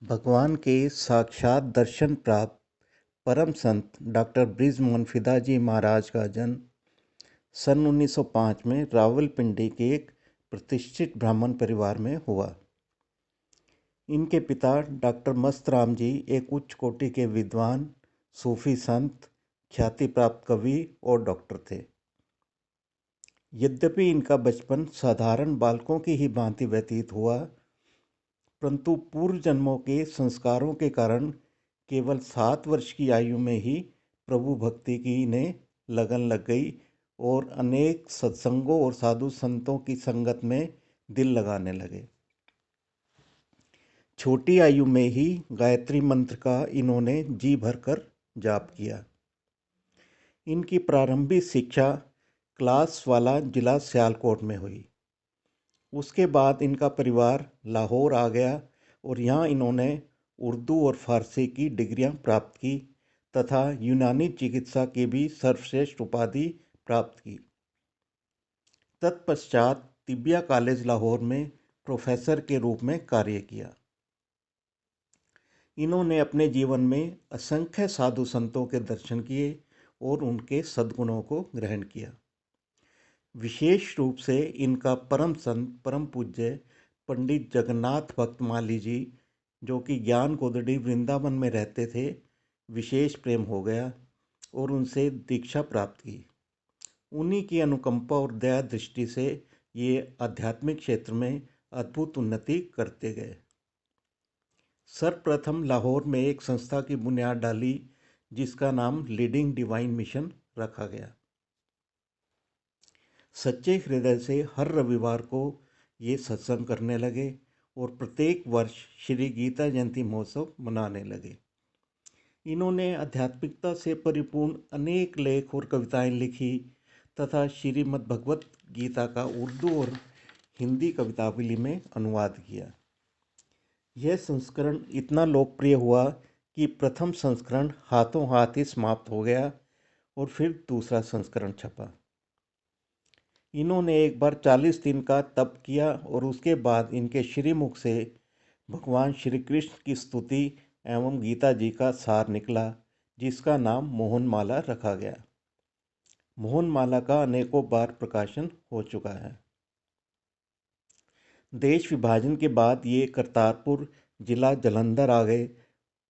भगवान के साक्षात दर्शन प्राप्त परम संत डॉक्टर बृजमोहन फिदाजी महाराज का जन्म सन 1905 में रावलपिंडी के एक प्रतिष्ठित ब्राह्मण परिवार में हुआ। इनके पिता डॉक्टर मस्तराम जी एक उच्च कोटि के विद्वान, सूफी संत, ख्याति प्राप्त कवि और डॉक्टर थे। यद्यपि इनका बचपन साधारण बालकों की ही भांति व्यतीत हुआ, परंतु पूर्व जन्मों के संस्कारों के कारण केवल 7 वर्ष की आयु में ही प्रभु भक्ति की इन्हें लगन लग गई और अनेक सत्संगों और साधु संतों की संगत में दिल लगाने लगे। छोटी आयु में ही गायत्री मंत्र का इन्होंने जी भरकर जाप किया। इनकी प्रारंभिक शिक्षा क्लास वाला जिला सियालकोट में हुई। उसके बाद इनका परिवार लाहौर आ गया और यहाँ इन्होंने उर्दू और फारसी की डिग्रियां प्राप्त की तथा यूनानी चिकित्सा की भी सर्वश्रेष्ठ उपाधि प्राप्त की। तत्पश्चात तिबिया कॉलेज लाहौर में प्रोफेसर के रूप में कार्य किया। इन्होंने अपने जीवन में असंख्य साधु संतों के दर्शन किए और उनके सद्गुणों को ग्रहण किया। विशेष रूप से इनका परम संत परम पूज्य पंडित जगन्नाथ भक्त माली जी, जो कि ज्ञान गोदड़ी वृंदावन में रहते थे, विशेष प्रेम हो गया और उनसे दीक्षा प्राप्त की। उन्हीं की अनुकंपा और दया दृष्टि से ये आध्यात्मिक क्षेत्र में अद्भुत उन्नति करते गए। सर्वप्रथम लाहौर में एक संस्था की बुनियाद डाली जिसका नाम लीडिंग डिवाइन मिशन रखा गया। सच्चे हृदय से हर रविवार को ये सत्संग करने लगे और प्रत्येक वर्ष श्री गीता जयंती महोत्सव मनाने लगे। इन्होंने आध्यात्मिकता से परिपूर्ण अनेक लेख और कविताएं लिखी तथा श्रीमद् भगवत गीता का उर्दू और हिंदी कवितावली में अनुवाद किया। यह संस्करण इतना लोकप्रिय हुआ कि प्रथम संस्करण हाथों हाथ ही समाप्त हो गया और फिर दूसरा संस्करण छपा। इन्होंने एक बार 40 दिन का तप किया और उसके बाद इनके श्रीमुख से भगवान श्री कृष्ण की स्तुति एवं गीता जी का सार निकला, जिसका नाम मोहनमाला रखा गया। मोहनमाला का अनेकों बार प्रकाशन हो चुका है। देश विभाजन के बाद ये करतारपुर जिला जालंधर आ गए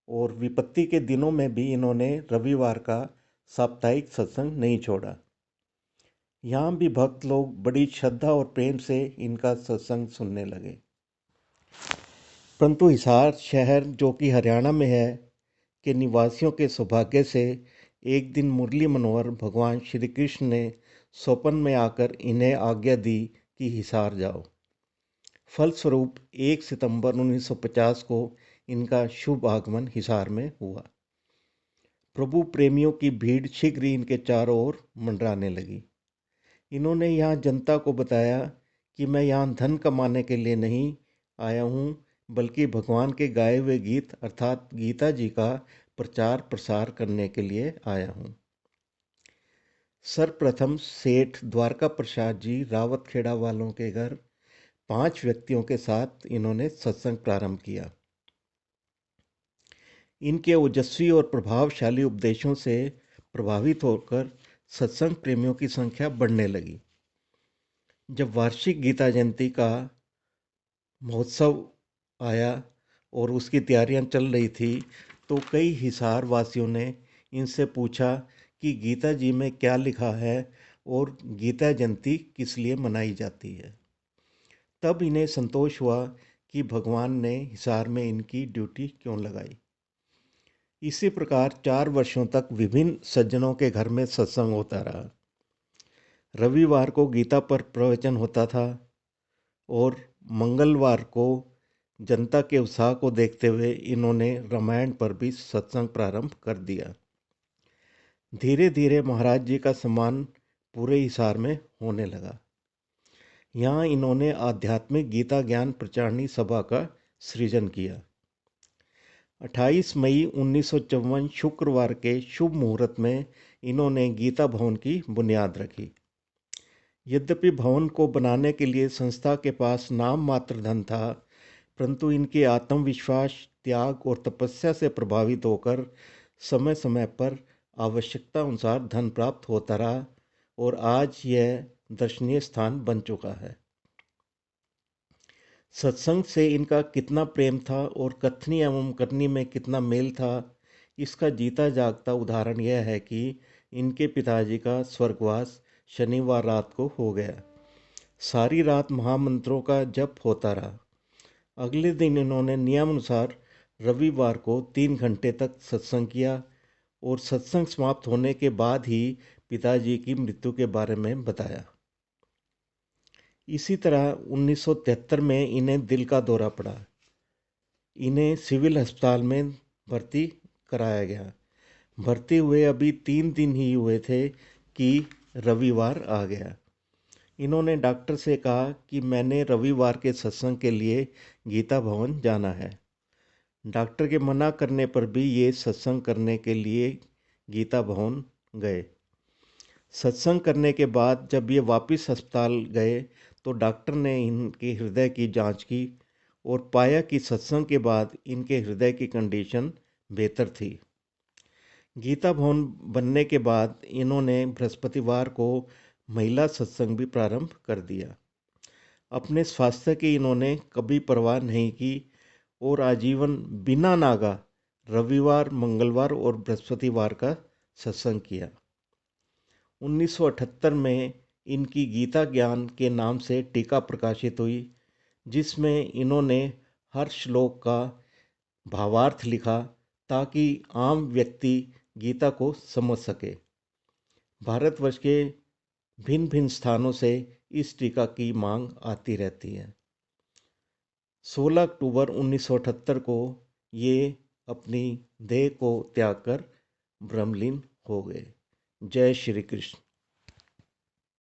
और विपत्ति के दिनों में भी इन्होंने रविवार का साप्ताहिक सत्संग नहीं छोड़ा। यहाँ भी भक्त लोग बड़ी श्रद्धा और प्रेम से इनका सत्संग सुनने लगे। परंतु हिसार शहर, जो कि हरियाणा में है, के निवासियों के सौभाग्य से एक दिन मुरली मनोहर भगवान श्री कृष्ण ने स्वप्न में आकर इन्हें आज्ञा दी कि हिसार जाओ। फलस्वरूप 1 सितंबर 1950 को इनका शुभ आगमन हिसार में हुआ। प्रभु प्रेमियों की भीड़ शीघ्र ही इनके चारों ओर मंडराने लगी। इन्होंने यहाँ जनता को बताया कि मैं यहाँ धन कमाने के लिए नहीं आया हूँ, बल्कि भगवान के गाए हुए गीत अर्थात गीता जी का प्रचार प्रसार करने के लिए आया हूँ। सर्वप्रथम सेठ द्वारका प्रसाद जी रावतखेड़ा वालों के घर 5 व्यक्तियों के साथ इन्होंने सत्संग प्रारंभ किया। इनके ओजस्वी और प्रभावशाली उपदेशों से प्रभावित होकर सत्संग प्रेमियों की संख्या बढ़ने लगी। जब वार्षिक गीता जयंती का महोत्सव आया और उसकी तैयारियां चल रही थी, तो कई हिसार वासियों ने इनसे पूछा कि गीता जी में क्या लिखा है और गीता जयंती किस लिए मनाई जाती है। तब इन्हें संतोष हुआ कि भगवान ने हिसार में इनकी ड्यूटी क्यों लगाई। इसी प्रकार 4 वर्षों तक विभिन्न सज्जनों के घर में सत्संग होता रहा। रविवार को गीता पर प्रवचन होता था और मंगलवार को जनता के उत्साह को देखते हुए इन्होंने रामायण पर भी सत्संग प्रारंभ कर दिया। धीरे धीरे महाराज जी का सम्मान पूरे हिसार में होने लगा। यहाँ इन्होंने आध्यात्मिक गीता ज्ञान प्रचारणी सभा का सृजन किया। 28 मई 1954 शुक्रवार के शुभ मुहूर्त में इन्होंने गीता भवन की बुनियाद रखी। यद्यपि भवन को बनाने के लिए संस्था के पास नाम मात्र धन था, परंतु इनके आत्मविश्वास, त्याग और तपस्या से प्रभावित होकर समय समय पर आवश्यकता अनुसार धन प्राप्त होता रहा और आज यह दर्शनीय स्थान बन चुका है। सत्संग से इनका कितना प्रेम था और कथनी एवं करनी में कितना मेल था, इसका जीता जागता उदाहरण यह है कि इनके पिताजी का स्वर्गवास शनिवार रात को हो गया। सारी रात महामंत्रों का जप होता रहा। अगले दिन इन्होंने नियमानुसार रविवार को 3 घंटे तक सत्संग किया और सत्संग समाप्त होने के बाद ही पिताजी की मृत्यु के बारे में बताया। इसी तरह 1973 में इन्हें दिल का दौरा पड़ा। इन्हें सिविल अस्पताल में भर्ती कराया गया। भर्ती हुए अभी 3 दिन ही हुए थे कि रविवार आ गया। इन्होंने डॉक्टर से कहा कि मैंने रविवार के सत्संग के लिए गीता भवन जाना है। डॉक्टर के मना करने पर भी ये सत्संग करने के लिए गीता भवन गए। सत्संग करने के बाद जब ये वापस अस्पताल गए तो डॉक्टर ने इनके हृदय की जांच की और पाया कि सत्संग के बाद इनके हृदय की कंडीशन बेहतर थी। गीता भवन बनने के बाद इन्होंने बृहस्पतिवार को महिला सत्संग भी प्रारंभ कर दिया। अपने स्वास्थ्य की इन्होंने कभी परवाह नहीं की और आजीवन बिना नागा रविवार, मंगलवार और बृहस्पतिवार का सत्संग किया। 1978 में इनकी गीता ज्ञान के नाम से टीका प्रकाशित हुई, जिसमें इन्होंने हर श्लोक का भावार्थ लिखा ताकि आम व्यक्ति गीता को समझ सके। भारतवर्ष के भिन्न भिन्न स्थानों से इस टीका की मांग आती रहती है। 16 अक्टूबर 1978 को ये अपनी देह को त्याग कर ब्रह्मलीन हो गए। जय श्री कृष्ण।